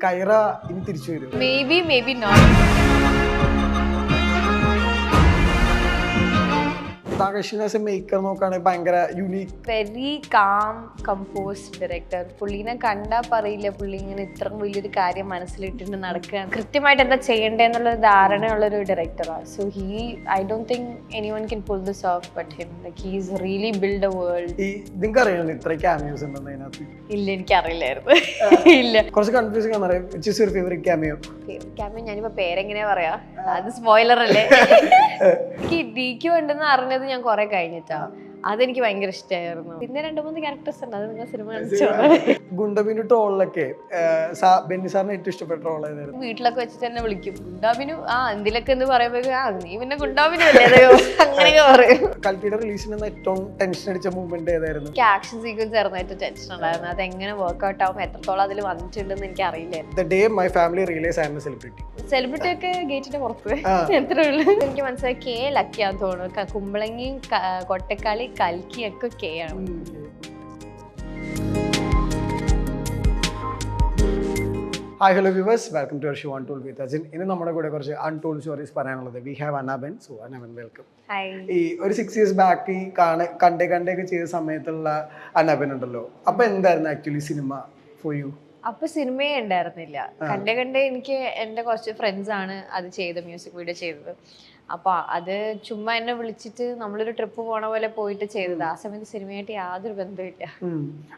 കൈറ ഇനി തിരിച്ചു വരും. maybe not. നാഗേഷിനെ മേക്കർ നോക്കുകയാണെങ്കിൽ ഭയങ്കര unique, very calm composed director. പുള്ളീനെ കണ്ടാൽ പറയില്ല പുള്ളി ഇങ്ങനെ ഇത്ര വലിയൊരു കാര്യം മനസ്സിലിട്ടിട്ട് നടക്കുകയാണ്. കൃത്യമായിട്ട് എന്താ ചെയ്യേണ്ടതെന്നുള്ള ധാരണയുള്ളൊരു ഡയറക്ടറാണ്. So I don't think anyone can pull this of but him. Like he is really build A world. ഈ നിങ്ങൾക്ക് അറിയാമോ ഇത്ര ക്യാമിയോസ് ഉണ്ടെന്ന് അതിനകത്ത്? ഇല്ല, എനിക്കറിയില്ലായിരുന്നു. ഇല്ല, കുറച്ച് കൺഫ്യൂസിംഗ് ആണ്. Which is your favourite cameo? Cameo ഞാനിപ്പോ പേരെങ്ങനെയാ പറയാ, അത് സ്പോയിലർ അല്ലേ? എനിക്ക് ഡിക്ക് ഉണ്ടെന്ന് അറിഞ്ഞത് ഞാൻ കുറെ കഴിഞ്ഞിട്ടാ. അതെനിക്ക് ഭയങ്കര ഇഷ്ടമായിരുന്നു. പിന്നെ 2-3 ക്യാരക്ടേഴ്സ് ഉണ്ട്, അത് നിങ്ങൾ സിനിമ കാണിച്ചോ. ഗുണ്ടബിന്റെ ട്രോളിലൊക്കെ ബെന്നി സാറിന് ഏറ്റവും ഇഷ്ടപ്പെട്ട റോൾ ഏതായിരുന്നു? വീട്ടിലൊക്കെ വെച്ചിട്ട് തന്നെ വിളിക്കും ഗുണ്ടാബിനു. എന്തിലൊക്കെ എന്ന് പറയുമ്പോ നീ പിന്നെ ഗുണ്ടാബിനു അല്ലേ അങ്ങനെയൊക്കെ പറയും. കൽക്കിയുടെ റിലീസിന് ഏറ്റവും ടെൻഷൻ അടിച്ച മൂവ്മെന്റ് ഏതായിരുന്നു? എനിക്ക് ആക്ഷൻ സീക്വൻസ് ആയിരുന്നു ടെൻഷൻ ഉണ്ടായിരുന്നു. അത് എങ്ങനെ വർക്ക്ഔട്ട് ആവും, എത്രത്തോളം അതിൽ വന്നിട്ടുണ്ടെന്ന് എനിക്ക് അറിയില്ലായിരുന്നു. The day my family realized I am a celebrity. Celebrity ഒക്കെ ഗേറ്റിന്റെ പുറത്ത് എത്ര ഉള്ളു. എനിക്ക് മനസ്സിലായി കെ ലക്കിയാന്ന് തോന്നുന്നു. കുമ്പളങ്ങിയും കൊട്ടക്കാളി കൽക്കിയൊക്കെ കെ ആണ്. Hi hello viewers, welcome to our show untold with Ajin. ഇനി നമ്മുടെ കൂടെ കുറച്ച് അൺടോൾഡ് സ്റ്റോറീസ് പറയാനുള്ളത്. We have Anna Ben. So Anna Ben, welcome. ഈ ഒരു 6 years ബാക്ക് ഈ കണ്ടേക്ക് ചെയ്ത സമയത്തുള്ള അനാബൻ ഉണ്ടല്ലോ, അപ്പൊ എന്തായിരുന്നു ആക്ച്വലി സിനിമ ഫോർ യു? അപ്പൊ സിനിമയെ ഉണ്ടായിരുന്നില്ല. കണ്ടേ എനിക്ക് എൻ്റെ കുറച്ച് ഫ്രണ്ട്സ് ആണ് അത് ചെയ്ത് മ്യൂസിക് വീഡിയോ ചെയ്തത്. അപ്പൊ അത് ചുമ്മാ എന്നെ വിളിച്ചിട്ട് നമ്മളൊരു ട്രിപ്പ് പോണ പോലെ പോയിട്ട് ചെയ്തത്. ആ സമയത്ത് സിനിമയായിട്ട് യാതൊരു ബന്ധമില്ല.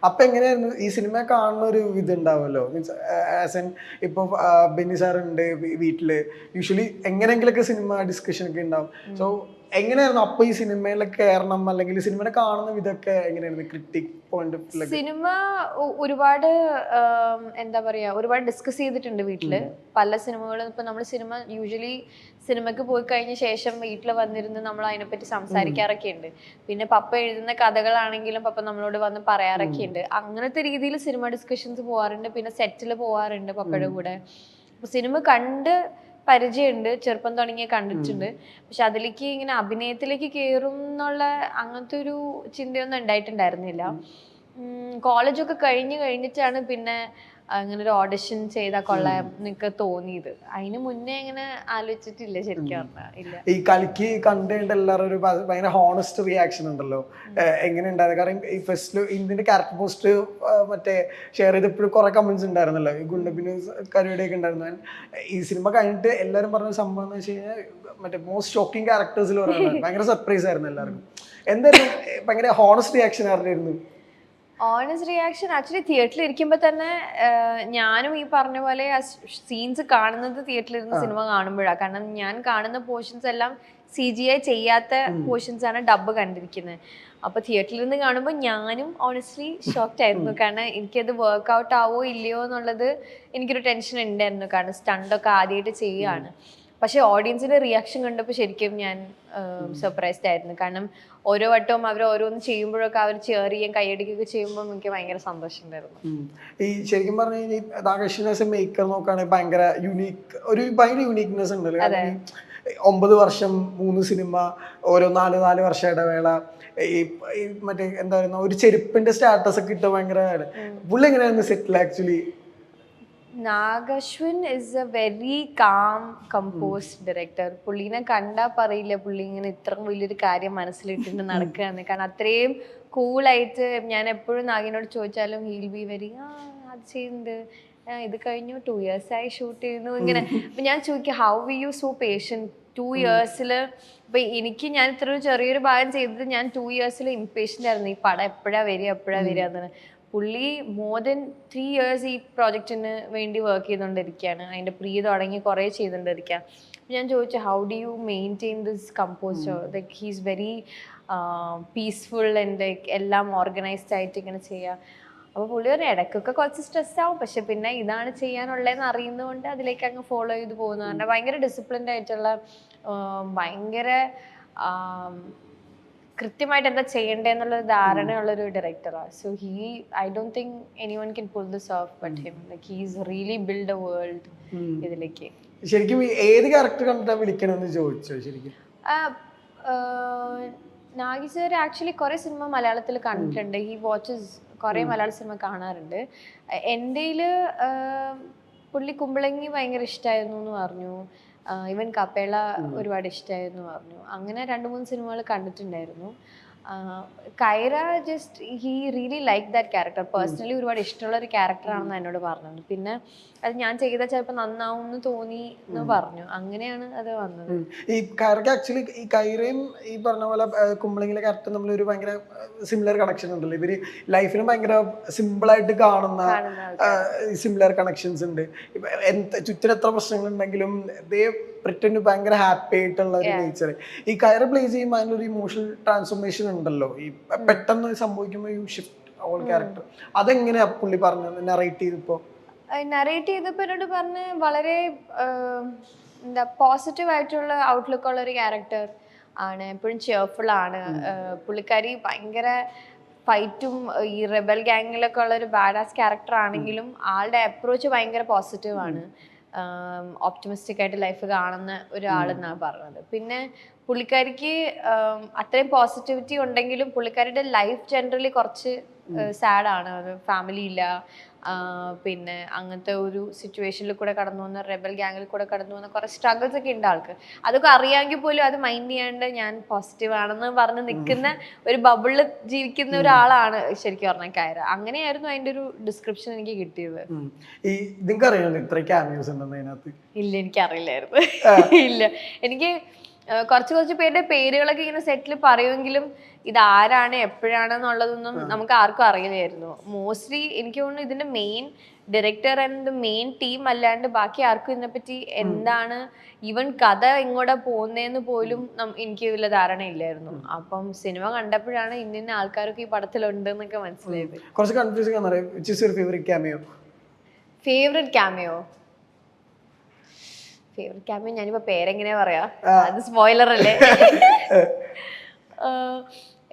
അപ്പൊ എങ്ങനെയായിരുന്നു ഈ സിനിമ കാണുന്ന ഒരു ഇതുണ്ടാവുമല്ലോ, മീൻസ് ഇപ്പൊ ബെന്നി സാർ ഉണ്ട് വീട്ടില്, യൂഷ്വലി എങ്ങനെയെങ്കിലൊക്കെ സിനിമ ഡിസ്കഷൻ ഒക്കെ ഉണ്ടാവും. സോ എങ്ങനെയായിരുന്നു അപ്പൊ ഈ സിനിമയിലൊക്കെ കയറണം, അല്ലെങ്കിൽ സിനിമയെ കാണുന്ന വിധമൊക്കെ എങ്ങനെയായിരുന്നു? ക്രിട്ടിക് പോയിന്റ് സിനിമ ഒരുപാട് എന്താ പറയാ, ഒരുപാട് ഡിസ്കസ് ചെയ്തിട്ടുണ്ട് വീട്ടില്. പല സിനിമകളും ഇപ്പൊ നമ്മൾ യൂഷ്വലി സിനിമക്ക് പോയി കഴിഞ്ഞ ശേഷം വീട്ടിൽ വന്നിരുന്ന് നമ്മൾ അതിനെപ്പറ്റി സംസാരിക്കാറൊക്കെ ഉണ്ട്. പിന്നെ പപ്പ എഴുതുന്ന കഥകളാണെങ്കിലും പപ്പ നമ്മളോട് വന്ന് പറയാറൊക്കെ ഉണ്ട്. അങ്ങനത്തെ രീതിയിൽ സിനിമ ഡിസ്കഷൻസ് പോവാറുണ്ട്. പിന്നെ സെറ്റിൽ പോവാറുണ്ട് പപ്പയുടെ കൂടെ. അപ്പൊ സിനിമ കണ്ട് പരിചയമുണ്ട്, ചെറുപ്പം തുടങ്ങിയ കണ്ടിട്ടുണ്ട്. പക്ഷെ അതിലേക്ക് ഇങ്ങനെ അഭിനയത്തിലേക്ക് കയറും എന്നുള്ള അങ്ങനത്തെ ഒരു ചിന്തയൊന്നും ഉണ്ടായിട്ടുണ്ടായിരുന്നില്ല. കോളേജൊക്കെ കഴിഞ്ഞിട്ടാണ് പിന്നെ അങ്ങനെ ഒരു ഓഡിഷൻ ചെയ്താൽ കൊള്ളാം എന്നൊക്കെ തോന്നിയത്. അതിന് മുന്നേ അങ്ങനെ ആലോചിച്ചിട്ടില്ല ശരിക്കും പറഞ്ഞാൽ. ഇല്ല, ഈ കളിക്ക് കണ്ടുകൊണ്ട് എല്ലാവരും ഒരു ഭയങ്കര ഹോണസ്റ്റ് റിയാക്ഷൻ ഉണ്ടല്ലോ, എങ്ങനെ ഉണ്ടായത്? കാരണം ഈ ഫസ്റ്റില് ഇതിന്റെ ക്യാരക്ടർ പോസ്റ്റ് മറ്റേ ഷെയർ ചെയ്തപ്പോഴും കുറെ കമന്റ്സ് ഉണ്ടായിരുന്നല്ലോ, ഈ ഗുണ്ടബിന് കരുവിടെയൊക്കെ ഉണ്ടായിരുന്നു. ഈ സിനിമ കഴിഞ്ഞിട്ട് എല്ലാവരും പറഞ്ഞ സംഭവം എന്ന് വെച്ച് കഴിഞ്ഞാൽ മറ്റേ മോസ്റ്റ് ഷോക്കിംഗ് ക്യാരക്ടേഴ്സിൽ പറയുന്നത് ഭയങ്കര സർപ്രൈസ് ആയിരുന്നു എല്ലാവർക്കും. എന്തായാലും ഭയങ്കര ഹോണസ്റ്റ് റിയാക്ഷൻ ആയിരുന്നു. ഓണസ്റ്റ് റിയാക്ഷൻ ആക്ച്വലി തിയേറ്ററിൽ ഇരിക്കുമ്പോൾ തന്നെ ഞാനും ഈ പറഞ്ഞ പോലെ ആ സീൻസ് കാണുന്നത് തിയേറ്ററിലിരുന്ന് സിനിമ കാണുമ്പോഴാണ്. കാരണം ഞാൻ കാണുന്ന പോർഷൻസ് എല്ലാം CGI ചെയ്യാത്ത പോർഷൻസ് ആണ് ഡബ് കണ്ടിരിക്കുന്നത്. അപ്പോൾ തിയേറ്ററിൽ നിന്ന് കാണുമ്പോൾ ഞാനും ഓണസ്റ്റ്ലി ഷോക്ക്ഡ് ആയിരുന്നു. കാരണം എനിക്കത് വർക്ക്ഔട്ട് ആവോ ഇല്ലയോ എന്നുള്ളത് എനിക്കൊരു ടെൻഷൻ ഉണ്ടായിരുന്നു. കാരണം സ്റ്റണ്ടൊക്കെ ആദ്യമായിട്ട് ചെയ്യുകയാണ്. പക്ഷെ ഓഡിയൻസിന്റെ റിയാക്ഷൻ കണ്ടപ്പോൾ ശരിക്കും ഞാൻ സർപ്രൈസ്ഡ് ആയിരുന്നു. കാരണം ഓരോ വട്ടവും അവർ ഓരോന്ന് ചെയ്യുമ്പോഴൊക്കെ അവർ ചെയർ ചെയ്യാൻ കൈയടിക്കുകയൊക്കെ ചെയ്യുമ്പോൾ എനിക്ക് ഭയങ്കര സന്തോഷം ഉണ്ടായിരുന്നു. ഈ ശരിക്കും പറഞ്ഞു കഴിഞ്ഞാൽ നാഗേഷിനെ മേക്കർ നോക്കുകയാണെങ്കിൽ ഭയങ്കര ഭയങ്കര യൂണീക്നെസ് ഉണ്ടല്ലോ. 9 വർഷം 3 സിനിമ, ഓരോ 4 വർഷം ഇടവേള, ഈ മറ്റേ എന്താ പറയുക, ഒരു ചെരുപ്പിന്റെ സ്റ്റാറ്റസ് ഒക്കെ ഇട്ട ഭയങ്കര പുള്ളി എങ്ങനെയായിരുന്നു സെറ്റിൽ actually? Nag Ashwin is a very calm composed director. പുള്ളീനെ കണ്ടാൽ പറയില്ല പുള്ളി ഇങ്ങനെ ഇത്ര വലിയൊരു കാര്യം മനസ്സിലിട്ടിട്ട് നടക്കുകയാണ്. കാരണം അത്രയും കൂളായിട്ട് ഞാൻ എപ്പോഴും നാഗിനോട് ചോദിച്ചാലും ഹീൽ ബി വെരി അത് ചെയ്യുന്നുണ്ട്, ഇത് കഴിഞ്ഞു 2 years ആയി ഷൂട്ട് ചെയ്യുന്നു ഇങ്ങനെ. അപ്പം ഞാൻ ചോദിക്കും how we you so patient 2 years? ഇപ്പം ഞാൻ ഇത്ര ഒരു ചെറിയൊരു ഭാഗം ചെയ്തത് ഞാൻ 2 years ഇംപേഷ്യൻ്റ് ആയിരുന്നു. ഈ പടം എപ്പോഴാണ് വരിക എന്ന്. പുള്ളി മോർ ദൻ 3 years ഈ പ്രോജക്റ്റിന് വേണ്ടി വർക്ക് ചെയ്തുകൊണ്ടിരിക്കുകയാണ്. അതിൻ്റെ തുടങ്ങി കുറേ ചെയ്തുകൊണ്ടിരിക്കുക. ഞാൻ ചോദിച്ചു how do you maintain this composer? Like he's very peaceful and like എല്ലാം ഓർഗനൈസ്ഡ് ആയിട്ട് ഇങ്ങനെ ചെയ്യുക. അപ്പോൾ പുള്ളി ഒരു ഇടയ്ക്കൊക്കെ കുറച്ച് സ്ട്രെസ് ആവും, പക്ഷെ പിന്നെ ഇതാണ് ചെയ്യാനുള്ളതെന്ന് അറിയുന്നതുകൊണ്ട് അതിലേക്ക് അങ്ങ് ഫോളോ ചെയ്ത് പോകുന്നതുകൊണ്ട് ഭയങ്കര ഡിസിപ്ലിൻഡ് ആയിട്ടുള്ള, ഭയങ്കര കൃത്യമായിട്ട് എന്താ ചെയ്യേണ്ടതെന്നുള്ള ധാരണയുള്ളൊരു ഡയറക്ടറാണ്. So I don't think anyone can pull this of but him. Like he is really build A world ഇതിലേക്ക്. ശരിക്കും ഏത് ക്യാരക്ടർ കണ്ടിട്ടാ വിളിക്കണമെന്ന് ചോദിച്ചോ? ശരിക്കും നാഗി സർ ആക്ച്വലി കുറെ സിനിമ മലയാളത്തിൽ കണ്ടിട്ടുണ്ട്. ഹി വാച്ചസ് കുറെ മലയാള സിനിമ കാണാറുണ്ട്. എൻ്റെ പുള്ളി കുമ്പളങ്ങി ഭയങ്കര ഇഷ്ടമായിരുന്നു എന്ന് പറഞ്ഞു. ഈവൻ കപ്പേള ഒരുപാട് ഇഷ്ടമായിരുന്നു പറഞ്ഞു. അങ്ങനെ 2-3 സിനിമകൾ കണ്ടിട്ടുണ്ടായിരുന്നു. കൈറ just he really like that character. Personally ഒരുപാട് ഇഷ്ടമുള്ള ഒരു ക്യാരക്ടറാണെന്ന് എന്നോട് പറഞ്ഞത്. പിന്നെ അത് ഞാൻ ചെയ്താൽ ചിലപ്പോൾ നന്നാവും എന്ന് തോന്നി എന്ന് പറഞ്ഞു. അങ്ങനെയാണ് അത് വന്നത്. ഈ കൈറക്ക് ആക്ച്വലി ഈ കൈറയും ഈ പറഞ്ഞ പോലെ കുമ്പളങ്ങിലെ ക്യാരക്ടർ നമ്മൾ ഒരു ഭയങ്കര സിമിലർ കണക്ഷൻ ഉണ്ടല്ലോ. ഇവര് ലൈഫിനും ഭയങ്കര സിമ്പിളായിട്ട് കാണുന്ന സിമിലർ കണക്ഷൻസ് ഉണ്ട്. ചുറ്റിന് എത്ര പ്രശ്നങ്ങൾ ഉണ്ടെങ്കിലും പ്രിറ്റൻഡ് ഭയങ്കര ഹാപ്പി ആയിട്ടുള്ള ഒരു നേച്ചർ. ഈ കയറ് പ്ലേ ചെയ്യുമ്പോൾ അതിനൊരു ഇമോഷണൽ ട്രാൻസ്ഫോർമേഷൻ ഉണ്ടല്ലോ. ഈ പെട്ടെന്ന് സംഭവിക്കുമ്പോൾ യു ഷിഫ്റ്റ് ഓൾ ക്യാരക്ടർ. അതെങ്ങനെയാ പുള്ളി പറഞ്ഞത് നറേറ്റ് ചെയ്തപ്പോ? നറേറ്റ് ചെയ്തപ്പോൾ എന്നോട് പറഞ്ഞ് വളരെ എന്താ പോസിറ്റീവ് ആയിട്ടുള്ള ഔട്ട്ലുക്ക് ഉള്ള ഒരു ക്യാരക്ടർ ആണ്. എപ്പോഴും ചെയർഫുൾ ആണ്. പുള്ളിക്കാരി ഭയങ്കര ഫൈറ്റും ഈ റെബൽ ഗാങ്ങിലൊക്കെ ഉള്ള ഒരു ബാഡാസ് ക്യാരക്ടർ ആണെങ്കിലും ആളുടെ അപ്രോച്ച് ഭയങ്കര പോസിറ്റീവ് ആണ്. ഓപ്റ്റിമിസ്റ്റിക് ആയിട്ട് ലൈഫ് കാണുന്ന ഒരാളെന്നാണ് പറഞ്ഞത്. പിന്നെ പുള്ളിക്കാരിക്ക് അത്രയും പോസിറ്റിവിറ്റി ഉണ്ടെങ്കിലും പുള്ളിക്കാരിയുടെ ലൈഫ് ജനറലി കുറച്ച് സാഡാണ്. ഫാമിലി ഇല്ല, പിന്നെ അങ്ങനത്തെ ഒരു സിറ്റുവേഷനിൽ കൂടെ കടന്നു വന്ന റെബൽ ഗാങ്ങിൽ കൂടെ കടന്നു വന്ന കുറേ സ്ട്രഗിൾസ് ഒക്കെ ഉണ്ട് ആൾക്ക്. അതൊക്കെ അറിയാമെങ്കിൽ പോലും അത് മൈൻഡ് ചെയ്യാണ്ട് ഞാൻ പോസിറ്റീവ് ആണെന്ന് പറഞ്ഞ് നിൽക്കുന്ന ഒരു ബബിളിൽ ജീവിക്കുന്ന ഒരാളാണ് ശരിക്കും പറഞ്ഞാൽ കയറ. അങ്ങനെയായിരുന്നു അതിന്റെ ഒരു ഡിസ്ക്രിപ്ഷൻ എനിക്ക് കിട്ടിയത്. ഇല്ല, എനിക്കറിയില്ലായിരുന്നു. ഇല്ല, എനിക്ക് കുറച്ച് പേരുടെ പേരുകളൊക്കെ ഇങ്ങനെ സെറ്റിൽ പറയുമെങ്കിലും ഇതാരാണ് എപ്പോഴാണെന്നുള്ളതൊന്നും നമുക്ക് ആർക്കും അറിയില്ലായിരുന്നു. മോസ്റ്റ്ലി എനിക്ക് തോന്നുന്നു ഇതിന്റെ main director and main team അല്ലാണ്ട് ബാക്കി ആർക്കും ഇതിനെപ്പറ്റി എന്താണ് ഈവൻ കഥ എങ്ങോട്ടാ പോകുന്നതെന്ന് പോലും എനിക്ക് വലിയ ധാരണ ഇല്ലായിരുന്നു. അപ്പം സിനിമ കണ്ടപ്പോഴാണ് ഇന്ന ആൾക്കാരൊക്കെ ഈ പടത്തിലുണ്ട് എന്നൊക്കെ മനസ്സിലായത്. ഫേവറേറ്റ് ക്യാമിയോ ഞാനിപ്പോ പേരെങ്ങനെയാ പറയാ, അത് സ്പോയിലർ അല്ലേ?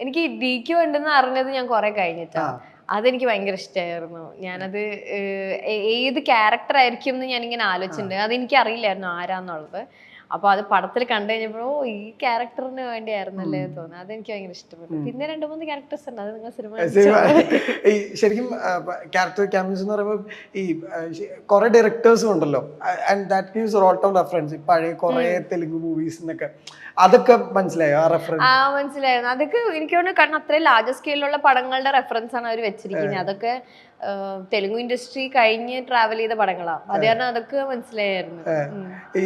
എനിക്ക് DQ ഉണ്ടെന്ന് അറിഞ്ഞത് ഞാൻ കുറെ കഴിഞ്ഞിട്ടാ. അതെനിക്ക് ഭയങ്കര ഇഷ്ടമായിരുന്നു. ഞാനത് ഏത് ക്യാരക്ടർ ആയിരിക്കും എന്ന് ഞാനിങ്ങനെ ആലോചിച്ചിട്ടുണ്ട്. അതെനിക്ക് അറിയില്ലായിരുന്നു ആരാന്നുള്ളത്. അപ്പൊ അത് പടത്തിൽ കണ്ടു കഴിഞ്ഞപ്പോ ഈ ക്യാരക്ടറിന് വേണ്ടിയായിരുന്നല്ലേ തോന്നുന്നു. അതെനിക്ക് ഭയങ്കര ഇഷ്ടപ്പെട്ടു. പിന്നെ 2-3 ക്യാരക്ടേഴ്സ് ഉണ്ട്, അത് നിങ്ങൾ സിനിമ ശരിക്കും ക്യാരക്ടർ ക്യാമിയോസ് എന്ന് പറയുമ്പോൾ ഈ കുറെ ഡയറക്ടേഴ്സും ഉണ്ടല്ലോ. And that gives lot of reference. പഴയ കുറെ തെലുങ്ക് മൂവീസിനൊക്കെ അതൊക്കെ മനസ്സിലായോ? ആ റെഫറൻസ് മനസ്സിലായിരുന്നു. അതൊക്കെ എനിക്ക് തോന്നുന്നു കാരണം അത്രയും ലാർജ് സ്കെയിലുള്ള പടങ്ങളുടെ റെഫറൻസ് ആണ് അവർ വെച്ചിരിക്കുന്നത്. അതൊക്കെ തെലുങ്ക് ഇൻഡസ്ട്രി കഴിഞ്ഞ് ട്രാവൽ ചെയ്ത പടങ്ങളാണ്. അത് കാരണം അതൊക്കെ മനസ്സിലായിരുന്നു. ഈ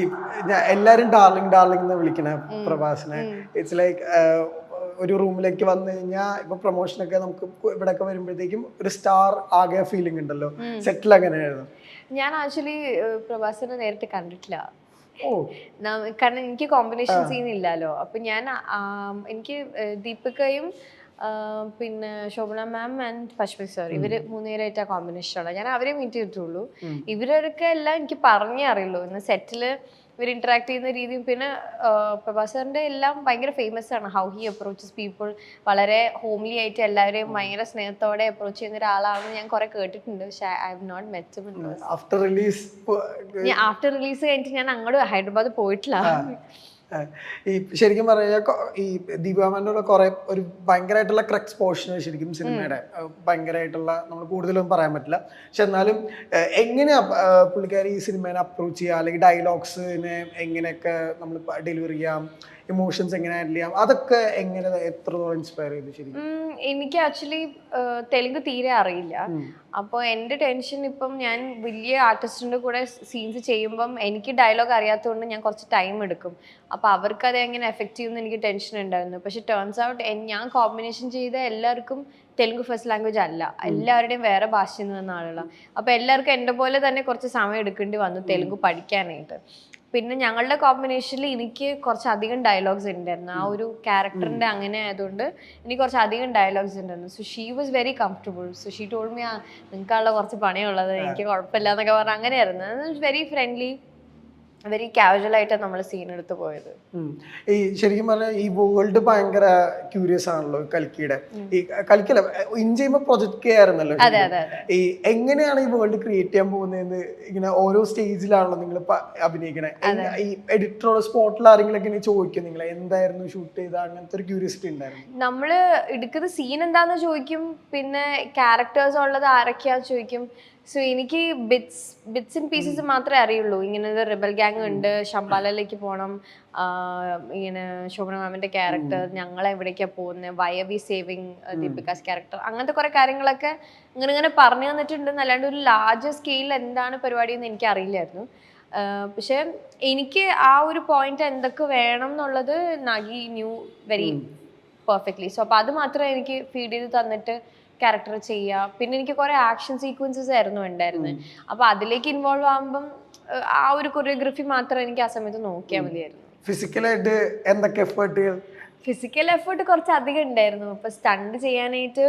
എല്ലാരും ഡാർലിംഗ് എന്ന് വിളിക്കണ പ്രഭാസിനെ, ഇറ്റ്സ് ലൈക്ക് ഒരു റൂമിലേക്ക് വന്നു കഴിഞ്ഞാൽ ഇപ്പൊ പ്രൊമോഷനൊക്കെ നമുക്ക് ഇവിടെയൊക്കെ വരുമ്പോഴത്തേക്കും ഒരു സ്റ്റാർ ആകെ ഫീലിംഗ് ഉണ്ടല്ലോ. സെറ്റിൽ അങ്ങനെയായിരുന്നു. ഞാൻ ആക്ച്വലി പ്രഭാസിനെ നേരിട്ട് കണ്ടിട്ടില്ല. കാരണം എനിക്ക് കോമ്പിനേഷൻ സീൻ ഇല്ലല്ലോ. അപ്പൊ എനിക്ക് ദീപികയും പിന്നെ ശോഭന മാം ആൻഡ് പശ്മി സർ, ഇവര് 3 പേരായിട്ട് ആ കോമ്പിനേഷൻ ഉള്ള. ഞാൻ അവരെ മീറ്റ് ചെയ്തിട്ടുള്ളൂ. ഇവരൊക്കെ എല്ലാം എനിക്ക് പറഞ്ഞേ അറിയുള്ളൂ. ഇന്ന് സെറ്റില് ഇവർ ഇന്ററാക്ട് ചെയ്യുന്ന രീതിയും പിന്നെ പ്രഭാസ് സാറിന്റെ എല്ലാം ഭയങ്കര ഫേമസ് ആണ്. ഹൗ ഹി അപ്രോച്ചസ് പീപ്പിൾ, വളരെ ഹോംലി ആയിട്ട് എല്ലാവരെയും ഭയങ്കര സ്നേഹത്തോടെ അപ്രോച്ച് ചെയ്യുന്ന ഒരാളാണെന്ന് ഞാൻ കുറെ കേട്ടിട്ടുണ്ട്. പക്ഷെ I have not met him. After release കഴിഞ്ഞിട്ട് ഞാൻ അങ്ങോട്ട് ഹൈദരാബാദ് പോയിട്ടില്ല. ഈ ശരിക്കും പറഞ്ഞാൽ ഈ ദീപാമാൻ്റെ കുറെ ഒരു ഭയങ്കരമായിട്ടുള്ള ക്രക്സ് പോർഷൻ ശരിക്കും സിനിമയുടെ ഭയങ്കരമായിട്ടുള്ള നമ്മൾ കൂടുതലൊന്നും പറയാൻ പറ്റില്ല. പക്ഷെ എന്നാലും എങ്ങനെയാ പുള്ളിക്കാരി ഈ സിനിമേനെ അപ്രോച്ച് ചെയ്യുക, അല്ലെങ്കിൽ ഡയലോഗ്സിനെ എങ്ങനെയൊക്കെ നമ്മൾ ഡെലിവറി ചെയ്യാം, ഇമോഷൻസ് എങ്ങനെ ഹാൻഡിൽ ചെയ്യാം, അതൊക്കെ എങ്ങനെ എത്രത്തോളം ഇൻസ്പയർ ചെയ്തു? ശരിക്കും എനിക്ക് ആക്ച്വലി തെലുങ്ക് തീരെ അറിയില്ല. അപ്പോൾ എൻ്റെ ടെൻഷൻ ഇപ്പം ഞാൻ വലിയ ആർട്ടിസ്റ്റിൻ്റെ കൂടെ സീൻസ് ചെയ്യുമ്പം എനിക്ക് ഡയലോഗ് അറിയാത്തതുകൊണ്ട് ഞാൻ കുറച്ച് ടൈം എടുക്കും. അപ്പോൾ അവർക്ക് അത് എങ്ങനെ എഫക്റ്റ് ചെയ്യുമെന്ന് എനിക്ക് ടെൻഷൻ ഉണ്ടായിരുന്നു. പക്ഷെ ടേൺസ് ഔട്ട് ഞാൻ കോമ്പിനേഷൻ ചെയ്ത എല്ലാവർക്കും തെലുങ്ക് ഫസ്റ്റ് ലാംഗ്വേജ് അല്ല, എല്ലാവരുടെയും വേറെ ഭാഷയിൽ നിന്ന് വന്ന ആളുകളാണ്. അപ്പോൾ എല്ലാവർക്കും എൻ്റെ പോലെ തന്നെ കുറച്ച് സമയം എടുക്കേണ്ടി വന്നു തെലുങ്ക് പഠിക്കാനായിട്ട്. പിന്നെ ഞങ്ങളുടെ കോമ്പിനേഷനിൽ എനിക്ക് കുറച്ചധികം ഡയലോഗ്സ് ഉണ്ടായിരുന്നു. ആ ഒരു ക്യാരക്ടറിന്റെ അങ്ങനെ ആയതുകൊണ്ട് എനിക്ക് കുറച്ചധികം ഡയലോഗ്സ് ഉണ്ടായിരുന്നു. So she was very comfortable. So she told me നിങ്ങൾക്കുള്ള കുറച്ച് പണിയുള്ളത്, എനിക്ക് കുഴപ്പമില്ല എന്നൊക്കെ പറഞ്ഞാൽ അങ്ങനെയായിരുന്നു. വെരി ഫ്രണ്ട്ലി, വെരി കാഷ്വൽ ആയിട്ടാണ് നമ്മൾ സീൻ എടുത്ത് പോയത്. ഈ ശരിക്കും പറഞ്ഞാൽ ഈ വേൾഡ് ഭയങ്കര ക്യൂരിയസ് ആണല്ലോ കൽക്കിയുടെ. ഈ കൽക്കില്ല ഇൻജയുമ്പോ പ്രൊജക്ട് ആയിരുന്നല്ലോ. ഈ എങ്ങനെയാണ് ഈ വേൾഡ് ക്രിയേറ്റ് ചെയ്യാൻ പോകുന്നതെന്ന് ഇങ്ങനെ ഓരോ സ്റ്റേജിലാണല്ലോ നിങ്ങൾ അഭിനയിക്കണേ. ഈ എഡിറ്ററോട് സ്പോട്ടിൽ ആരെങ്കിലും ഇങ്ങനെ ചോദിക്കും നിങ്ങൾ എന്തായിരുന്നു ഷൂട്ട് ചെയ്ത, അങ്ങനത്തെ ഒരു ക്യൂരിയോസിറ്റി ഉണ്ടായിരുന്നു? നമ്മള് എടുക്കുന്ന സീൻ എന്താന്ന് ചോദിക്കും, പിന്നെ ക്യാരക്ടേഴ്സ് ഉള്ളത് ആരൊക്കെയാന്ന് ചോദിക്കും, സോ എനിക്ക് ബിറ്റ്സ് ആൻഡ് പീസസ് മാത്രമേ അറിയുള്ളൂ. ഇങ്ങനെ ഒരു റിബൽ ഗ്യാങ് ഉണ്ട്, ശമ്പാലയിലേക്ക് പോകണം, ഇങ്ങനെ ശോഭന മാമിന്റെ ക്യാരക്ടർ, ഞങ്ങൾ എവിടേക്കാണ് പോകുന്നത്, why are we saving Deepika's character, അങ്ങനത്തെ കുറെ കാര്യങ്ങളൊക്കെ ഇങ്ങനെ പറഞ്ഞു തന്നിട്ടുണ്ട്. അല്ലാണ്ട് ഒരു ലാർജ് സ്കെയിലിൽ എന്താണ് പരിപാടി എന്ന് എനിക്ക് അറിയില്ലായിരുന്നു. പക്ഷെ എനിക്ക് ആ ഒരു പോയിന്റ് എന്തൊക്കെ വേണം എന്നുള്ളത് നഗി ന്യൂ വെരി പെർഫെക്റ്റ്ലി. സോ അപ്പോൾ അത് മാത്രമേ എനിക്ക് ഫീഡ് ചെയ്ത് തന്നിട്ട് ക്യാരക്ടർ ചെയ്യുക. പിന്നെ എനിക്ക് കുറെ ആക്ഷൻ സീക്വൻസസ് ആയിരുന്നു ഉണ്ടായിരുന്നത്. അപ്പൊ അതിലേക്ക് ഇൻവോൾവ് ആകുമ്പം ആ ഒരു കൊറിയോഗ്രഫി മാത്രം എനിക്ക് ആ സമയത്ത് നോക്കിയാൽ മതിയായിരുന്നു. ഫിസിക്കലായിട്ട് എന്തൊക്കെ എഫേർട്ടുകൾ? ഫിസിക്കൽ എഫേർട്ട് കുറച്ച് അധികം ഉണ്ടായിരുന്നു. ഇപ്പൊ സ്റ്റണ്ട് ചെയ്യാനായിട്ട്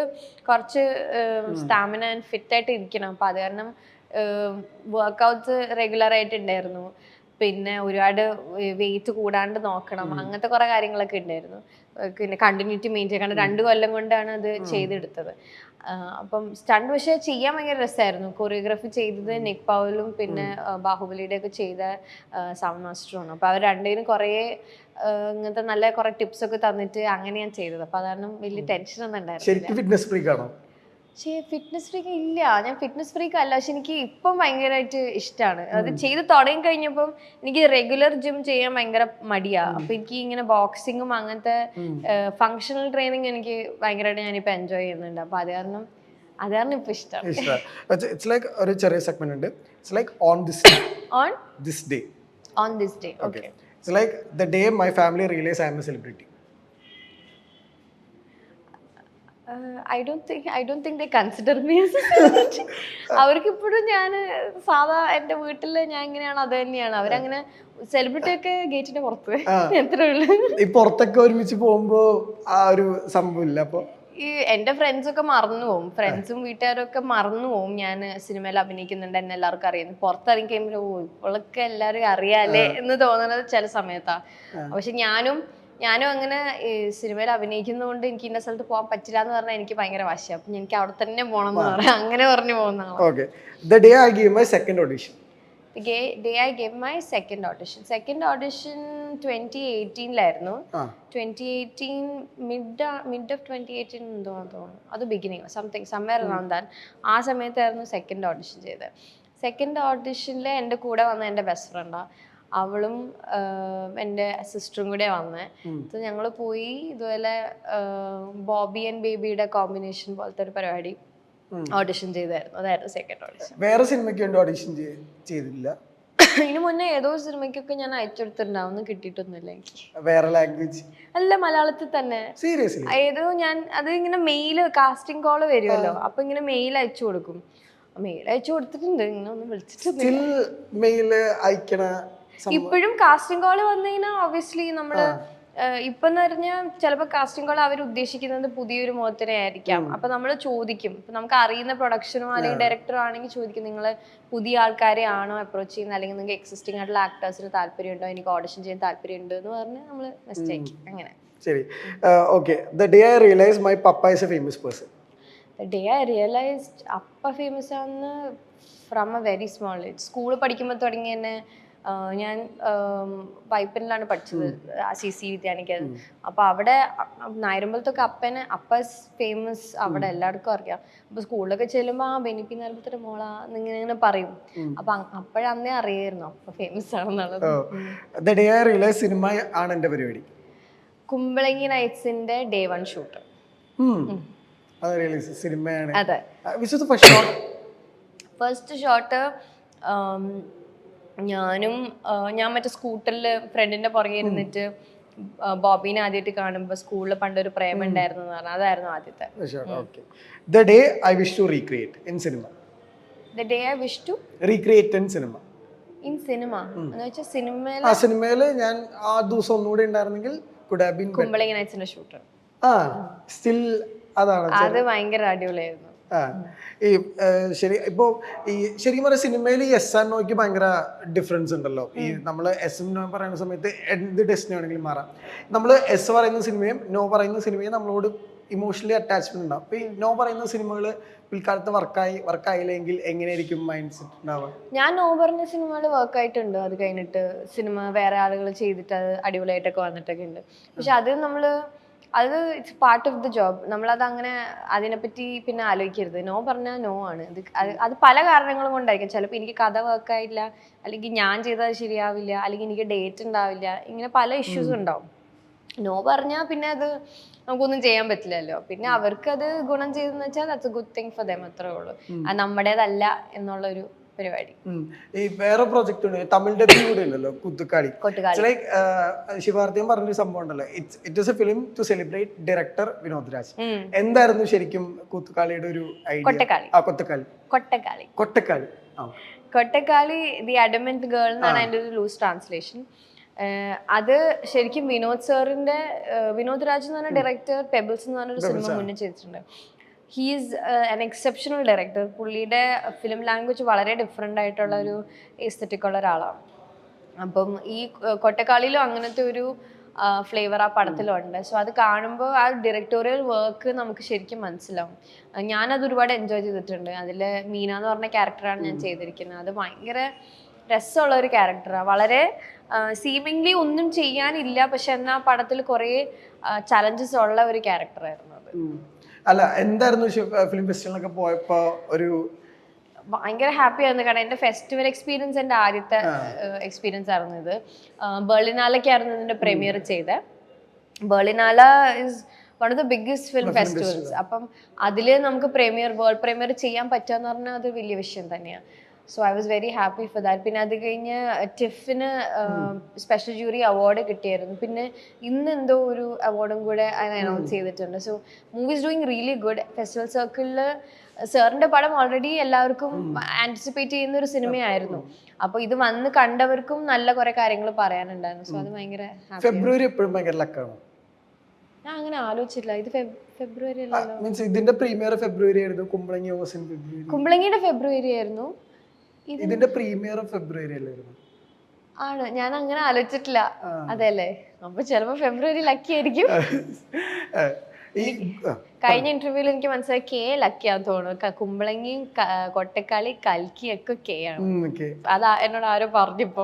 കുറച്ച് സ്റ്റാമിന ആൻഡ് ഫിറ്റ് ആയിട്ട് ഇരിക്കണം. അപ്പൊ അത് കാരണം വർക്ക്ഔട്ട്സ് റെഗുലർ ആയിട്ട് ഉണ്ടായിരുന്നു. പിന്നെ ഒരുപാട് വെയിറ്റ് കൂടാണ്ട് നോക്കണം, അങ്ങനത്തെ കുറെ കാര്യങ്ങളൊക്കെ ഉണ്ടായിരുന്നു. പിന്നെ കണ്ടിന്യൂറ്റി മെയിൻറ്റെയിൻ, കാരണം 2 കൊല്ലം കൊണ്ടാണ് അത് ചെയ്തെടുത്തത്. അപ്പം സ്റ്റണ്ട് പക്ഷേ ചെയ്യാൻ ഭയങ്കര രസമായിരുന്നു. കൊറിയോഗ്രാഫി ചെയ്തത് നിക് പൗലും പിന്നെ ബാഹുബലിയുടെ ഒക്കെ ചെയ്ത സൗണ്ട് മാസ്റ്ററുമാണ്. അപ്പോൾ അവർ രണ്ടുപേരും കുറേ ഇങ്ങനത്തെ നല്ല കുറേ ടിപ്സ് ഒക്കെ തന്നിട്ട് അങ്ങനെ ഞാൻ ചെയ്തത്. അപ്പോൾ അതാണ് വലിയ ടെൻഷൻ ഒന്നും ഉണ്ടായിരുന്നു. ഫിറ്റ്നസ് ഫ്രീക്ക് ആണോ? പക്ഷേ ഫിറ്റ്നസ് ഫ്രീക്ക് ഇല്ല, ഞാൻ ഫിറ്റ്നസ് ഫ്രീക്ക് അല്ല. പക്ഷെ എനിക്ക് ഇപ്പം ഭയങ്കരമായിട്ട് ഇഷ്ടമാണ് അത് ചെയ്ത് തുടങ്ങി കഴിഞ്ഞപ്പം. എനിക്ക് റെഗുലർ ജിം ചെയ്യാൻ ഭയങ്കര മടിയാ. അപ്പൊ എനിക്ക് ഇങ്ങനെ ബോക്സിങ്ങും അങ്ങനത്തെ ഫങ്ഷണൽ ട്രെയിനിങ് എനിക്ക് ഭയങ്കരമായിട്ട് ഞാനിപ്പോൾ എൻജോയ് ചെയ്യുന്നുണ്ട്. അപ്പൊ അത് കാരണം ഇപ്പൊ ഇഷ്ടമാണ്. ഇറ്റ്സ് ലൈക്ക് ഒരു ചെറിയ സെഗ്മെന്റ് ഉണ്ട്. It's like on this day. Okay. It's like the day my family realise I am a celebrity. I don't think they consider me as a celebrity. അവർക്ക് ഇപ്പോഴും ഞാൻ സാധാ എൻ്റെ വീട്ടിൽ ഞാൻ എങ്ങനെയാണോ അത് തന്നെയാണ്. അവരങ്ങനെ സെലിബ്രിറ്റി ഒക്കെ ഗേറ്റിന്റെ പുറത്ത് എത്ര ഉള്ളു. ഈ പുറത്തൊക്കെ ഒരുമിച്ച് പോകുമ്പോ ആ ഒരു സംഭവം ഇല്ല. അപ്പൊ ഈ എൻ്റെ ഫ്രണ്ട്സൊക്കെ മറന്നു പോകും, ഫ്രണ്ട്സും വീട്ടുകാരും ഒക്കെ മറന്നു പോകും ഞാൻ സിനിമയിൽ അഭിനയിക്കുന്നുണ്ട് എന്ന് എല്ലാവർക്കും അറിയുന്നു. പുറത്തിറങ്ങി കഴിയുമ്പോൾ ഇവളൊക്കെ എല്ലാവരും അറിയാലേ എന്ന് തോന്നുന്നത് ചില സമയത്താ. പക്ഷെ ഞാനും അങ്ങനെ സിനിമയിൽ അഭിനയിക്കുന്നതുകൊണ്ട് എനിക്ക് ഇന്ന സ്ഥലത്ത് പോകാൻ പറ്റില്ല എന്ന് പറഞ്ഞാൽ എനിക്ക് ഭയങ്കര വാശിയാണ്. അപ്പം എനിക്ക് അവിടെ തന്നെ പോകണം എന്ന് പറയാം, അങ്ങനെ പറഞ്ഞു പോകുന്നതാണ്. Okay. The day I gave my second audition. The day I gave my second audition 2018-ലായിരുന്നു. 2018 mid of 2018 എന്തോ തോന്നുന്നു, അത് ബിഗിനിങ് സംവെയർ അറൗണ്ട് ദാറ്റ്. ആ സമയത്തായിരുന്നു സെക്കൻഡ് ഓഡിഷൻ ചെയ്തത്. സെക്കൻഡ് ഓഡിഷനിൽ എൻ്റെ കൂടെ വന്ന എൻ്റെ ബെസ്റ്റ് ഫ്രണ്ടാണ്. അവളും എൻ്റെ സിസ്റ്ററും കൂടെ വന്നേ. ഞങ്ങൾ പോയി ഇതുപോലെ ബോബി ആൻഡ് ബേബിയുടെ കോമ്പിനേഷൻ പോലത്തെ ഒരു പരിപാടി ഓഡിഷൻ ചെയ്തായിരുന്നു. അതായിരുന്നു സെക്കൻഡ് ഓഡിഷൻ. വേറെ സിനിമയ്ക്ക് വേണ്ടി ഓഡിഷൻ ചെയ്തില്ല? ഇതിനു മുന്നേ ഏതോ സിനിമയ്ക്കൊക്കെ ഞാൻ അയച്ചെടുത്തിട്ടുണ്ടാവും, കിട്ടിയിട്ടൊന്നുമില്ല എനിക്ക്. വേറെ ലാംഗ്വേജ് അല്ല, മലയാളത്തിൽ തന്നെ. സീരിയസ്ലി? ഏതോ ഞാൻ അത് ഇങ്ങനെ മെയില് കാസ്റ്റിംഗ് കോള് വരുമല്ലോ, അപ്പൊ ഇങ്ങനെ മെയിൽ അയച്ചു കൊടുക്കും. മെയിൽ അയച്ചു കൊടുത്തിട്ടുണ്ട്, ഇങ്ങനെ ഒന്നും വിളിച്ചിട്ടില്ല. ഇപ്പോഴും കാസ്റ്റിംഗ് കോള് വന്നു കഴിഞ്ഞാൽ ഒബ്വിയസ്ലി നമ്മള് ഇപ്പെന്ന് പറഞ്ഞാൽ ചിലപ്പോൾ കാസ്റ്റിംഗ് കോൾ അവർ ഉദ്ദേശിക്കുന്നത് പുതിയൊരു മുഖത്തിനെ ആയിരിക്കാം. അപ്പൊ നമ്മൾ ചോദിക്കും, ഇപ്പൊ നമുക്ക് അറിയുന്ന പ്രൊഡക്ഷനോ അല്ലെങ്കിൽ ഡയറക്ടറോ ആണെങ്കിൽ ചോദിക്കും, നിങ്ങൾ പുതിയ ആൾക്കാരെ ആണോ അപ്രോച്ച് ചെയ്യുന്നത്, അല്ലെങ്കിൽ നിങ്ങൾക്ക് എക്സിസ്റ്റിംഗ് ആയിട്ടുള്ള ആക്ടേഴ്സിന് താല്പര്യമുണ്ടോ, എനിക്ക് ഓഡിഷൻ ചെയ്യാൻ താല്പര്യമുണ്ട് എന്ന് പറഞ്ഞ് നമ്മൾ മെസ്സേജ് അയക്കും. അങ്ങനെ. ശരി. Okay. The day I realized my papa is a famous person. The day I realized അപ്പ ഫേമസ് ആണെന്ന് from A very small age. School പഠിക്കുമ്പോൾ തുടങ്ങി തന്നെ. ഞാൻ വൈപ്പിനിലാണ് പഠിച്ചത്, CC വിദ്യാനിക്കത്. അപ്പൊ അവിടെ നായരമ്പലത്തൊക്കെ അപ്പസ് ഫേമസ്, അവിടെ എല്ലാവർക്കും അറിയാം. അപ്പൊ സ്കൂളിലൊക്കെ ചെല്ലുമ്പോ ബെനിപ്പി നായരമ്പലത്തിന്റെ മോളാ ഇങ്ങനെ പറയും. അപ്പൊ അപ്പോഴന്നേ അറിയായിരുന്നു അപ്പ ഫേമസ് ആണെന്നുള്ളത്. സിനിമ ആണ് എന്റെ പരിപാടി. കുമ്പളങ്ങി നൈറ്റ്സിന്റെ ഡേ 1 ഷൂട്ട്. സിനിമയാണ്. അതെ. ഫസ്റ്റ് ഷോട്ട് ഞാൻ മറ്റേ സ്കൂട്ടറിൽ ഫ്രണ്ടിന്റെ പുറകെ ഇരുന്നിട്ട് ബോബീനെ ആദ്യമായിട്ട് കാണുമ്പോ സ്കൂളിൽ പണ്ടൊരു പ്രേമം ഉണ്ടായിരുന്നു എന്ന് പറഞ്ഞു, അതായിരുന്നു ആദ്യത്തെ. The day I wish to recreate in cinema. The day I wish to recreate in cinema. In cinema എന്ന് വെച്ചാൽ സിനിമയില് ഞാൻ ആ ദിവസം ഒന്നുകൂടെ ഉണ്ടായിരുന്നെങ്കിൽ could have been കുമ്പളങ്ങി നൈറ്റ്സിന്റെ ഷൂട്ട്. സ്റ്റിൽ അതാണ്. അത് ഭയങ്കര അടിപൊളിയായിരുന്നു. ശരി. ഇപ്പോ ഈ ശരിക്കും പറഞ്ഞ സിനിമയിൽ ഈ എസ് ആൻഡ് നോയ്ക്ക് ഭയങ്കര ഡിഫറൻസ് ഉണ്ടല്ലോ. ഈ നമ്മൾ എസ് എന്ന് പറയുന്ന സമയത്ത് എന്ത് ഡെസ്റ്റിനി ആണെങ്കിലും മാറാം. നമ്മൾ എസ് പറയുന്ന സിനിമയും നോ പറയുന്ന സിനിമയും നമ്മളോട് ഇമോഷണലി അറ്റാച്ച്മെന്റ് ഉണ്ടാവും. അപ്പൊ ഈ നോ പറയുന്ന സിനിമകൾ പിൽക്കാലത്ത് വർക്കായില്ലെങ്കിൽ എങ്ങനെയായിരിക്കും മൈൻഡ് സെറ്റ് ഉണ്ടാവുക? ഞാൻ നോ പറഞ്ഞ സിനിമകൾ വർക്കായിട്ടുണ്ട്. അത് കഴിഞ്ഞിട്ട് സിനിമ വേറെ ആളുകൾ ചെയ്തിട്ട് അത് അടിപൊളിയായിട്ടൊക്കെ വന്നിട്ടൊക്കെ ഉണ്ട്. പക്ഷെ അത് നമ്മള് അത് it's part of the job. നമ്മളത് അങ്ങനെ അതിനെപ്പറ്റി പിന്നെ ആലോചിക്കരുത്. നോ പറഞ്ഞാൽ നോ ആണ്. അത് പല കാരണങ്ങളും കൊണ്ടായിരിക്കും. ചിലപ്പോൾ എനിക്ക് കഥ വർക്കായില്ല, അല്ലെങ്കിൽ ഞാൻ ചെയ്തത് ശരിയാവില്ല, അല്ലെങ്കിൽ എനിക്ക് ഡേറ്റ് ഉണ്ടാവില്ല, ഇങ്ങനെ പല ഇഷ്യൂസും ഉണ്ടാവും. നോ പറഞ്ഞാൽ പിന്നെ അത് നമുക്കൊന്നും ചെയ്യാൻ പറ്റില്ലല്ലോ. പിന്നെ അവർക്കത് ഗുണം ചെയ്തെന്ന് വെച്ചാൽ that's A good thing for them, അത്രേ ഉള്ളൂ. അത് നമ്മുടേതല്ല എന്നുള്ളൊരു പരിപാടി. ഈ വേറെ പ്രോജക്റ്റ് ഉണ്ട്, തമിഴ് ഡബിംഗ് കൂടെ ഉണ്ടല്ലോ, കുത്തുക്കാളി. ലൈക്ക് ശിവാർത്തിയും പറഞ്ഞൊരു സംഭവം ഉണ്ടല്ലോ, it is a film to celebrate director Vinod Raj. എന്തായിരുന്നു ശരിക്കും കുത്തുക്കാളിയുടെ ഒരു idea? Kottukkaali the adamant girl എന്നാണ് അതിന്റെ ഒരു ലൂസ് ട്രാൻസ്ലേഷൻ. അത് ശരിക്കും വിനോദ് രാജ് എന്ന് പറഞ്ഞ ഡയറക്ടർ പെബിൾസ് എന്ന് പറഞ്ഞൊരു സിനിമ മുന്നേ ചെയ്തിട്ടുണ്ട്. He is an exceptional director. പുള്ളിയുടെ ഫിലിം ലാംഗ്വേജ് വളരെ ഡിഫറെൻ്റ് ആയിട്ടുള്ള ഒരു എസ്തെറ്റിക് ഉള്ള ഒരാളാണ്. അപ്പം ഈ കൊട്ടക്കാളിയിലും അങ്ങനത്തെ ഒരു ഫ്ലേവർ ആ പടത്തിലുണ്ട്. സോ അത് കാണുമ്പോൾ ആ ഡയറക്ടോറിയൽ വർക്ക് നമുക്ക് ശരിക്കും മനസ്സിലാവും. ഞാനത് ഒരുപാട് എൻജോയ് ചെയ്തിട്ടുണ്ട്. അതിൽ മീന എന്ന് പറഞ്ഞ ക്യാരക്ടറാണ് ഞാൻ ചെയ്തിരിക്കുന്നത്. അത് ഭയങ്കര രസമുള്ള ഒരു ക്യാരക്ടറാണ്. വളരെ സീമിംഗ്ലി ഒന്നും ചെയ്യാനില്ല, പക്ഷെ എന്നാൽ പടത്തിൽ കുറേ ചലഞ്ചസ് ഉള്ള ഒരു ക്യാരക്ടറായിരുന്നു അത്. അല്ല, എന്തായിരുന്നു ഫിലിം ഫെസ്റ്റിവലിനൊക്കെ പോയപ്പോ ഒരു ഭയങ്കര ഹാപ്പി ആയിരുന്നു. കാരണം എൻ്റെ ഫെസ്റ്റിവൽ എക്സ്പീരിയൻസ് എൻ്റെ ആദ്യത്തെ എക്സ്പീരിയൻസ് ആയിരുന്നു ഇത്. ബെർലിനാലയ്ക്കായിരുന്നു ഇതിൻ്റെ പ്രീമിയർ ചെയ്തത്. Berlinale is one of the biggest film festivals. അപ്പം അതിൽ നമുക്ക് വേൾഡ് പ്രീമിയർ ചെയ്യാൻ പറ്റുക എന്ന് പറഞ്ഞാൽ അത് വലിയ വിഷയം തന്നെയാണ്. So I was very happy for that. പിന്നെ അത് കഴിഞ്ഞ് ടിഫിന് സ്പെഷ്യൽ ജൂറി അവാർഡ് കിട്ടിയായിരുന്നു. പിന്നെ ഇന്ന് എന്തോ ഒരു അവാർഡും കൂടെ അനൗൺസ് ചെയ്തിട്ടുണ്ട്. So movie is doing really good. Festival സർക്കിളിൽ സാറിന്റെ പടം ഓൾറെഡി എല്ലാവർക്കും ആന്റിസിപ്പേറ്റ് ചെയ്യുന്ന ഒരു സിനിമയായിരുന്നു. അപ്പൊ ഇത് വന്ന് കണ്ടവർക്കും നല്ല കുറെ കാര്യങ്ങൾ പറയാനുണ്ടായിരുന്നു. സോ അത് ഭയങ്കര ഫെബ്രുവരി എപ്പോഴും ഭയങ്കര ലക്കാണ്. ഞാൻ അങ്ങനെ ആലോചിച്ചില്ല. ഇത് ഫെബ്രുവരി അല്ലല്ലോ. മീൻസ് ഇതിന്റെ പ്രീമിയർ ഫെബ്രുവരി ആയിരുന്നു. കുമ്പളങ്ങിയുടെ ഫെബ്രുവരി ആയിരുന്നു. ഇതിന്റെ പ്രീമിയർ ഫെബ്രുവരി അല്ലായിരുന്നു? ആണ്, ഞാൻ അങ്ങനെ ആലോചിച്ചിട്ടില്ല. അതെല്ലേ, അപ്പൊ ചിലപ്പോ ഫെബ്രുവരി ലക്കി ആയിരിക്കും. കഴിഞ്ഞ ഇന്റർവ്യൂവിൽ എനിക്ക് മനസ്സിലായി കെ ലക്കിയാന്ന് തോന്നുന്നു. കുമ്പളങ്ങിയും കൊട്ടക്കാളി കൽക്കിയൊക്കെ കെ ആണ്. അതാ എന്നോട് ആരോ പറഞ്ഞപ്പോ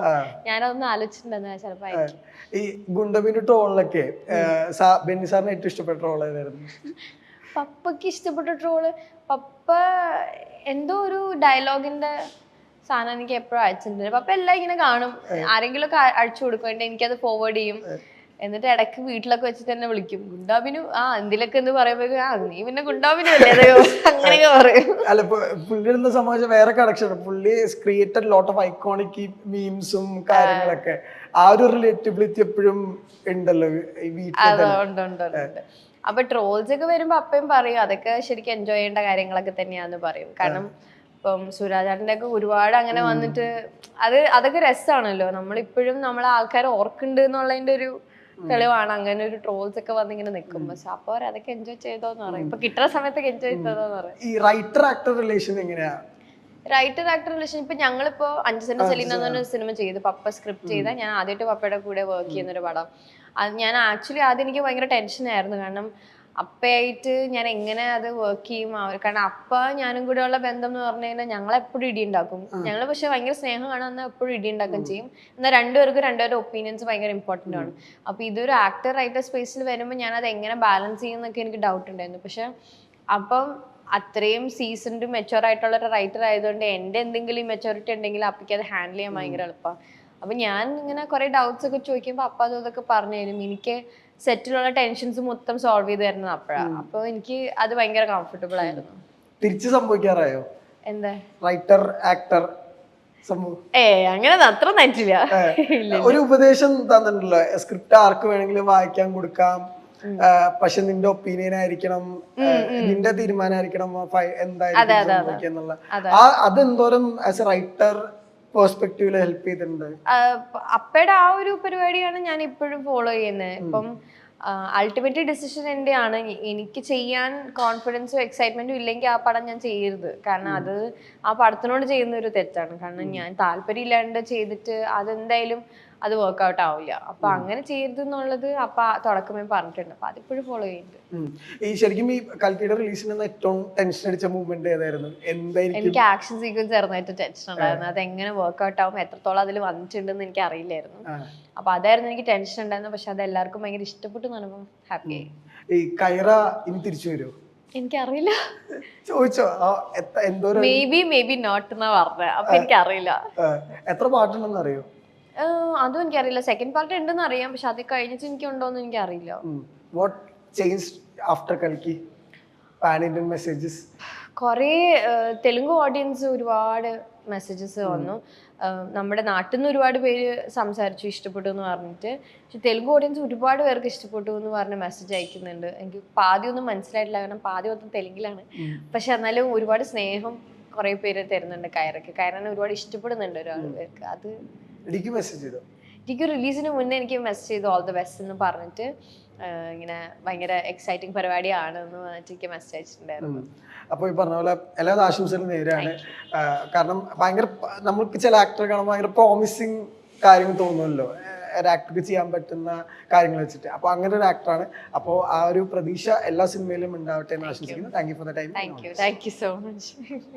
ഞാനതൊന്നും ആലോചിച്ചിട്ടുണ്ടെന്ന്. ചിലപ്പോ ഈ ഗുണ്ടബിന്റെ ട്രോളിലൊക്കെ ബെന്നി സാറിന് ഏറ്റവും ഇഷ്ടപ്പെട്ട ട്രോൾ ഏതായിരുന്നു? പപ്പയ്ക്ക് ഇഷ്ടപ്പെട്ട ട്രോള്, പപ്പ എന്തോ ഒരു ഡയലോഗിന്റെ സാധനം എനിക്ക് എപ്പോഴും അയച്ചിട്ടുണ്ട്. പപ്പ എല്ലാം ഇങ്ങനെ കാണും, ആരെങ്കിലും ഒക്കെ അയച്ചു കൊടുക്കും, എനിക്കത് ഫോർവേഡ് ചെയ്യും. എന്നിട്ട് ഇടയ്ക്ക് വീട്ടിലൊക്കെ വെച്ചിട്ട് തന്നെ വിളിക്കും, ഗുണ്ടാബിനു എന്തിലൊക്കെ എന്ന് പറയുമ്പോ നീ പിന്നെ ഗുണ്ടാബിനു അല്ലേ അങ്ങനെയൊക്കെ പറയും. അല്ല, പുള്ളിയുടെ സംബന്ധിച്ച വേറെ കണക്ഷൻ, പുള്ളി ക്രിയേറ്റഡ് ലോട്ട് ഓഫ് ഐക്കോണിക് മീംസും കാര്യങ്ങളൊക്കെ. ആ ഒരു റിലേറ്റബിലിറ്റി എപ്പോഴും ഉണ്ടല്ലോ ഈ വീട്ടിൽ. ഉണ്ട്. അപ്പൊ ട്രോൾസ് ഒക്കെ വരുമ്പോ അപ്പയും പറയും അതൊക്കെ ശരിക്കും എൻജോയ് ചെയ്യേണ്ട കാര്യങ്ങളൊക്കെ തന്നെയാന്ന് പറയും. കാരണം ഇപ്പം സുരാജാട്ടിന്റെ ഒക്കെ ഒരുപാട് അങ്ങനെ വന്നിട്ട് അതൊക്കെ രസമാണല്ലോ. നമ്മളിപ്പോഴും നമ്മളെ ആൾക്കാർ ഓർക്കുന്നുണ്ട് എന്നുള്ളതിന്റെ ഒരു തെളിവാണ് അങ്ങനെ ഒരു ട്രോൾസ് ഒക്കെ വന്നിങ്ങനെ നിൽക്കും. പക്ഷെ അപ്പൊ അതൊക്കെ എൻജോയ് ചെയ്തോന്ന് പറയും. ഇപ്പൊ കിട്ടുന്ന സമയത്തൊക്കെ എൻജോയ് ചെയ്തോന്ന് പറയും. ഈ റൈറ്റർ ആക്ടർ റിലേഷൻ എങ്ങനെയാ? റൈറ്റർ ആക്ടർ റിലേഷൻ ഇപ്പൊ ഞങ്ങളിപ്പോ 5 സെന്റ് സെലീന എന്ന് പറഞ്ഞ സിനിമ ചെയ്ത്, പപ്പ സ്ക്രിപ്റ്റ് ചെയ്ത, ഞാൻ ആദ്യമായിട്ട് പപ്പയുടെ കൂടെ വർക്ക് ചെയ്യുന്നൊരു പടം. അത് ഞാൻ ആക്ച്വലി ആദ്യം എനിക്ക് ഭയങ്കര ടെൻഷനായിരുന്നു. കാരണം അപ്പയായിട്ട് ഞാൻ എങ്ങനെ അത് വർക്ക് ചെയ്യും. കാരണം അപ്പ ഞാനും കൂടെ ഉള്ള ബന്ധം എന്ന് പറഞ്ഞു കഴിഞ്ഞാൽ ഞങ്ങളെപ്പോഴും ഇടി ഉണ്ടാക്കും. ഞങ്ങൾ പക്ഷെ ഭയങ്കര സ്നേഹമാണ്, എന്നാൽ എപ്പോഴും ഇടി ഉണ്ടാക്കുകയും ചെയ്യും. എന്നാൽ രണ്ടുപേരുടെ ഒപ്പീനിയൻസ് ഭയങ്കര ഇമ്പോർട്ടൻ്റ് ആണ്. അപ്പോൾ ഇതൊരു ആക്ടർ റൈറ്റർ സ്പേസിൽ വരുമ്പോൾ ഞാനത് എങ്ങനെ ബാലൻസ് ചെയ്യുന്നൊക്കെ എനിക്ക് ഡൗട്ട് ഉണ്ടായിരുന്നു. പക്ഷെ അപ്പം അത്രയും സീസൺഡ് മെച്ചുവർ ആയിട്ടുള്ള ഒരു റൈറ്റർ ആയതുകൊണ്ട് എൻ്റെ എന്തെങ്കിലും മെച്ചോറിറ്റി ഉണ്ടെങ്കിൽ അപ്പയ്ക്ക് അത് ഹാൻഡിൽ ചെയ്യാൻ ഭയങ്കര എളുപ്പമാണ്. അപ്പൊ ഞാൻ ഇങ്ങനെ കുറെ ഡൗട്ട്സ് ഒക്കെ ചോദിക്കുമ്പോൾ അപ്പ അതൊക്കെ പറഞ്ഞു തരും. എനിക്ക് സെറ്റിലുള്ള ടെൻഷൻസ് മൊത്തം സോൾവ് ചെയ്ത് തരുന്നത് അപ്പോഴാണ്. അപ്പൊ എനിക്ക് അത് ഭയങ്കര കംഫർട്ടബിൾ ആയിരുന്നു. തിരിച്ചു സംഭവിക്കാറായോ? എന്താ റൈറ്റർ ആക്ടർ അങ്ങനെ അത്ര നറ്റില്ല. ഒരു ഉപദേശം തന്നിട്ടുണ്ടല്ലോ, സ്ക്രിപ്റ്റ് ആർക്ക് വേണമെങ്കിലും വായിക്കാൻ കൊടുക്കാം, പക്ഷെ നിന്റെ ഒപ്പീനിയൻ ആയിരിക്കണം, നിന്റെ തീരുമാനമായിരിക്കണം എന്തായാലും സംഭവിക്കുക. അതെന്തോരം ആസ് എ റൈറ്റർ പെർസ്പെക്റ്റീവില് ഹെൽപ്പ് ചെയ്തിട്ടുണ്ട്? അപ്പയുടെ ആ ഒരു പരിപാടിയാണ് ഞാൻ ഇപ്പോഴും ഫോളോ ചെയ്യുന്നത്. ഇപ്പം അൾട്ടിമേറ്റ്ലി ഡിസിഷൻ എൻ്റെ ആണ്. എനിക്ക് ചെയ്യാൻ കോൺഫിഡൻസും എക്സൈറ്റ്മെന്റും ഇല്ലെങ്കിൽ ആ പടം ഞാൻ ചെയ്യരുത്. കാരണം അത് ആ പടത്തിനോട് ചെയ്യുന്ന ഒരു തെറ്റാണ്. കാരണം ഞാൻ താല്പര്യം ഇല്ലാണ്ട് ചെയ്തിട്ട് അതെന്തായാലും അത് വർക്ക്ഔട്ട് ആവില്ല. അപ്പൊ അങ്ങനെ ചെയ്യരുത് എന്നുള്ളത് അപ്പൊ തുടക്കമേ പറഞ്ഞിട്ടുണ്ട്. അപ്പൊ അതിപ്പോഴും ഫോളോ ചെയ്യുന്നുണ്ട്. ഈ ശരിക്കും ഈ കൽക്കിയുടെ റിലീസിന് ഏറ്റവും ടെൻഷൻ അടിച്ച മൂവ്മെന്റ് ഏതായിരുന്നു? എനിക്ക് ആക്ഷൻ സീക്വൻസ് ആയിരുന്നു ടെൻഷൻ ഉണ്ടായിരുന്നു. അത് എങ്ങനെ വർക്ക്ഔട്ട് ആവും, എത്രത്തോളം അതിൽ വന്നിട്ടുണ്ടെന്ന് എനിക്ക് അറിയില്ലായിരുന്നു. അപ്പൊ അതായിരുന്നു എനിക്ക് ടെൻഷൻ ഉണ്ടായിരുന്നു. പക്ഷെ അത് എല്ലാവർക്കും ഭയങ്കര ഇഷ്ടപ്പെട്ടു എന്ന് പറയുമ്പോൾ ഹാപ്പി ആയി. ഈ കൈറ ഇനി തിരിച്ചു വരുമോ? എനിക്കറിയില്ല. ചോദിച്ചോ? എന്തോരം മേ ബി നോട്ട് എന്നാ പറഞ്ഞത്. അപ്പൊ എനിക്കറിയില്ല. എത്ര പാട്ടുണ്ടെന്ന് അറിയോ? അതും എനിക്കറിയില്ല. സെക്കൻഡ് പാർട്ട് ഉണ്ടെന്ന് അറിയാം, പക്ഷെ അത് കഴിഞ്ഞിട്ട് എനിക്കുണ്ടോന്ന് എനിക്കറിയില്ല. വാട്ട് ചേഞ്ച് ആഫ്റ്റർ കൽക്കി? പാൻ ഇന്ത്യൻ മെസ്സേജസ് കുറേ തെലുങ്ക് ഓഡിയൻസ് ഒരുപാട് മെസ്സേജസ് വന്നു. നമ്മുടെ നാട്ടിൽ നിന്ന് ഒരുപാട് പേര് സംസാരിച്ചു, ഇഷ്ടപ്പെട്ടു എന്ന് പറഞ്ഞിട്ട്. പക്ഷെ തെലുങ്ക് ഓഡിയൻസ് ഒരുപാട് പേർക്ക് ഇഷ്ടപ്പെട്ടു എന്ന് പറഞ്ഞ് മെസ്സേജ് അയക്കുന്നുണ്ട്. എനിക്ക് പാതി ഒന്നും മനസ്സിലായിട്ടില്ല, കാരണം പാതി മൊത്തം തെലുങ്കിലാണ്. പക്ഷെ എന്നാലും ഒരുപാട് സ്നേഹം കുറെ പേര് തരുന്നുണ്ട് കയറൊക്കെ. കയറിനെ ഒരുപാട് ഇഷ്ടപ്പെടുന്നുണ്ട് ഒരുപാട് പേർക്ക്. അത് എനിക്ക് മെസ്സേജ് ചെയ്തോ? എനിക്ക് റിലീസിന് മുന്നേ എനിക്ക് മെസ്സേജ് ചെയ്തു ഓൾ ദ ബെസ്റ്റ് എന്ന് പറഞ്ഞിട്ട്, ഇങ്ങനെ ഭയങ്കര എക്സൈറ്റിംഗ് പരിപാടിയാണ് എന്ന് പറഞ്ഞിട്ട് എനിക്ക് മെസ്സേജ് അയച്ചിട്ടുണ്ടായിരുന്നു. അപ്പോൾ ഈ പറഞ്ഞ പോലെ എല്ലാ ആശംസകളും നേരെയാണ്. കാരണം ഭയങ്കര നമുക്ക് ചില ആക്ടറെ കാണുമ്പോൾ ഭയങ്കര പ്രോമിസിങ് കാര്യങ്ങൾ തോന്നുമല്ലോ, ഒരു ആക്ടർക്ക് ചെയ്യാൻ പറ്റുന്ന കാര്യങ്ങൾ വെച്ചിട്ട്. അപ്പോൾ അങ്ങനെ ഒരു ആക്ടറാണ്. അപ്പോൾ ആ ഒരു പ്രതീക്ഷ എല്ലാ സിനിമയിലും ഉണ്ടാവട്ടെ എന്ന് ആശംസിക്കുന്നു. Thank you for the time. Thank you so much.